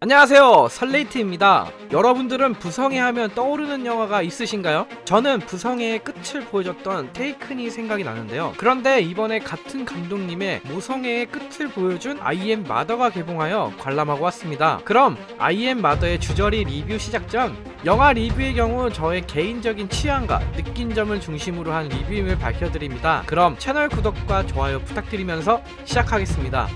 안녕하세요, 설레이트입니다. 여러분들은 부성애 하면 떠오르는 영화가 있으신가요? 저는 부성애의 끝을 보여줬던 테이큰이 생각이 나는데요. 그런데 이번에 같은 감독님의 모성애의 끝을 보여준 I am Mother가 개봉하여 관람하고 왔습니다. 그럼 I am Mother의 주저리 리뷰 시작 전 영화 리뷰의 경우 저의 개인적인 취향과 느낀 점을 중심으로 한 리뷰임을 밝혀드립니다. 그럼 채널 구독과 좋아요 부탁드리면서 시작하겠습니다.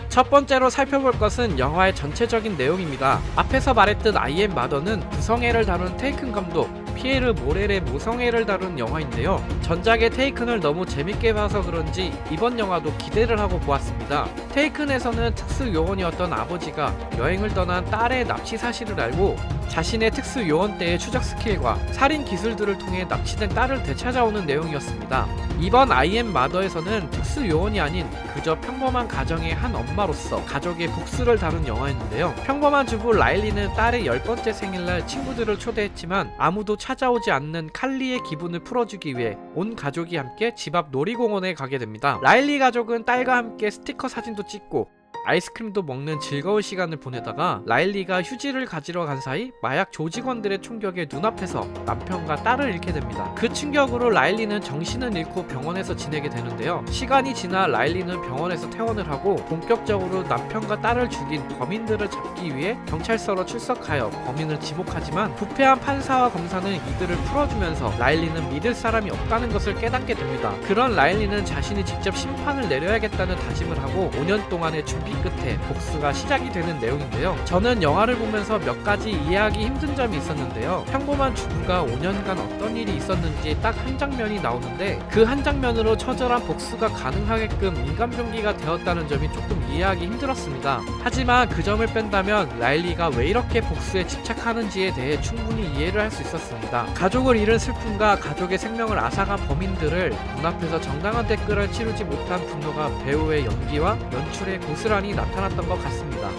첫 번째로 살펴볼 것은 영화의 전체적인 내용입니다. 앞에서 말했듯 I am Mother는 부성애를 다룬 테이큰 감독 피에르 모렐의 모성애를 다룬 영화인데요. 전작의 테이큰을 너무 재밌게 봐서 그런지 이번 영화도 기대를 하고 보았습니다. 테이큰에서는 특수 요원이었던 아버지가 여행을 떠난 딸의 납치 사실을 알고 자신의 특수 요원 때의 추적 스킬과 살인 기술들을 통해 납치된 딸을 되찾아오는 내용이었습니다. 이번 I am Mother에서는 특수 요원이 아닌 그저 평범한 가정의 한 엄마로서 가족의 복수를 다룬 영화였는데요. 평범한 주부 라일리는 딸의 10번째 생일날 친구들을 초대했지만 아무도 찾아오지 않는 칼리의 기분을 풀어주기 위해 온 가족이 함께 집 앞 놀이공원에 가게 됩니다. 라일리 가족은 딸과 함께 스티커 사진도 찍고 아이스크림도 먹는 즐거운 시간을 보내다가 라일리가 휴지를 가지러 간 사이 마약 조직원들의 총격에 눈앞에서 남편과 딸을 잃게 됩니다. 그 충격으로 라일리는 정신을 잃고 병원에서 지내게 되는데요. 시간이 지나 라일리는 병원에서 퇴원을 하고 본격적으로 남편과 딸을 죽인 범인들을 잡기 위해 경찰서로 출석하여 범인을 지목하지만 부패한 판사와 검사는 이들을 풀어주면서 라일리는 믿을 사람이 없다는 것을 깨닫게 됩니다. 그런 라일리는 자신이 직접 심판을 내려야겠다는 다짐을 하고 5년 동안의 준비 끝에 복수가 시작이 되는 내용인데요. 저는 영화를 보면서 몇 가지 이해하기 힘든 점이 있었는데요. 평범한 주부가 5년간 어떤 일이 있었는지 딱 한 장면이 나오는데 그 한 장면으로 처절한 복수가 가능하게끔 인간병기가 되었다는 점이 조금 이해하기 힘들었습니다. 하지만 그 점을 뺀다면 라일리가 왜 이렇게 복수에 집착하는지에 대해 충분히 이해를 할 수 있었습니다. 가족을 잃은 슬픔과 가족의 생명을 앗아간 범인들을 눈앞에서 정당한 대가를 치르지 못한 분노가 배우의 연기와 연출에 고스란히 나타났던 것 같습니다.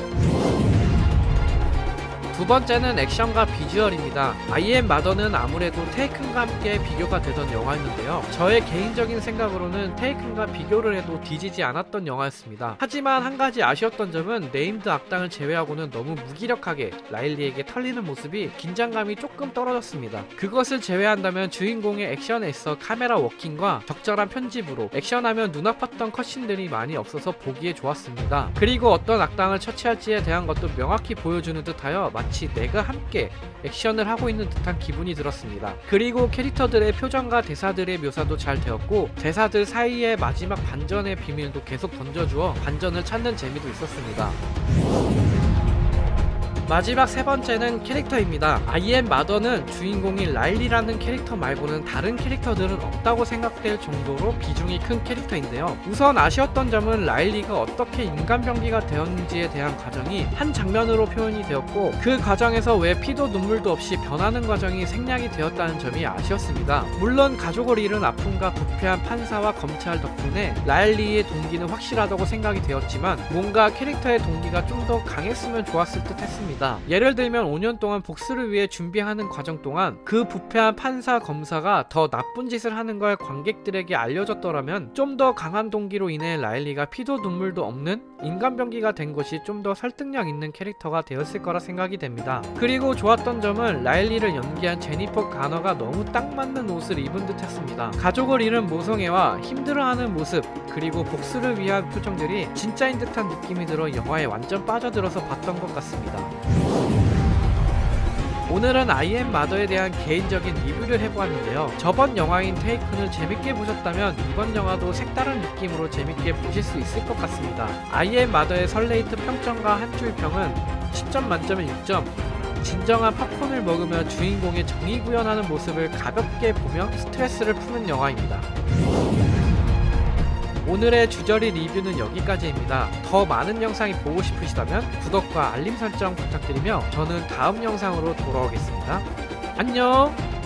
두 번째는 액션과 비주얼입니다. I am Mother는 아무래도 테이큰과 함께 비교가 되던 영화였는데요. 저의 개인적인 생각으로는 테이큰과 비교를 해도 뒤지지 않았던 영화였습니다. 하지만 한 가지 아쉬웠던 점은 네임드 악당을 제외하고는 너무 무기력하게 라일리에게 털리는 모습이 긴장감이 조금 떨어졌습니다. 그것을 제외한다면 주인공의 액션에 있어 카메라 워킹과 적절한 편집으로 액션하면 눈 아팠던 컷신들이 많이 없어서 보기에 좋았습니다. 그리고 어떤 악당을 처치할지에 대한 것도 명확히 보여주는 듯하여 마치 내가 함께 액션을 하고 있는 듯한 기분이 들었습니다. 그리고 캐릭터들의 표정과 대사들의 묘사도 잘 되었고 대사들 사이에 마지막 반전의 비밀도 계속 던져주어 반전을 찾는 재미도 있었습니다. 마지막 세 번째는 캐릭터입니다. I am Mother는 주인공인 라일리라는 캐릭터 말고는 다른 캐릭터들은 없다고 생각될 정도로 비중이 큰 캐릭터인데요. 우선 아쉬웠던 점은 라일리가 어떻게 인간병기가 되었는지에 대한 과정이 한 장면으로 표현이 되었고 그 과정에서 왜 피도 눈물도 없이 변하는 과정이 생략이 되었다는 점이 아쉬웠습니다. 물론 가족을 잃은 아픔과 부패한 판사와 검찰 덕분에 라일리의 동기는 확실하다고 생각이 되었지만 뭔가 캐릭터의 동기가 좀 더 강했으면 좋았을 듯 했습니다. 예를 들면 5년 동안 복수를 위해 준비하는 과정 동안 그 부패한 판사 검사가 더 나쁜 짓을 하는 걸 관객들에게 알려줬더라면 좀 더 강한 동기로 인해 라일리가 피도 눈물도 없는 인간병기가 된 것이 좀 더 설득력 있는 캐릭터가 되었을 거라 생각이 됩니다. 그리고 좋았던 점은 라일리를 연기한 제니퍼 가너가 너무 딱 맞는 옷을 입은 듯 했습니다. 가족을 잃은 모성애와 힘들어하는 모습 그리고 복수를 위한 표정들이 진짜인 듯한 느낌이 들어 영화에 완전 빠져들어서 봤던 것 같습니다. 오늘은 I am Mother에 대한 개인적인 리뷰를 해보았는데요. 저번 영화인 테이큰을 재밌게 보셨다면 이번 영화도 색다른 느낌으로 재밌게 보실 수 있을 것 같습니다. I am Mother의 설레이트 평점과 한 줄 평은 10점 만점에 6점. 진정한 팝콘을 먹으며 주인공의 정의 구현하는 모습을 가볍게 보며 스트레스를 푸는 영화입니다. 오늘의 주저리 리뷰는 여기까지입니다. 더 많은 영상이 보고 싶으시다면 구독과 알림 설정 부탁드리며 저는 다음 영상으로 돌아오겠습니다. 안녕!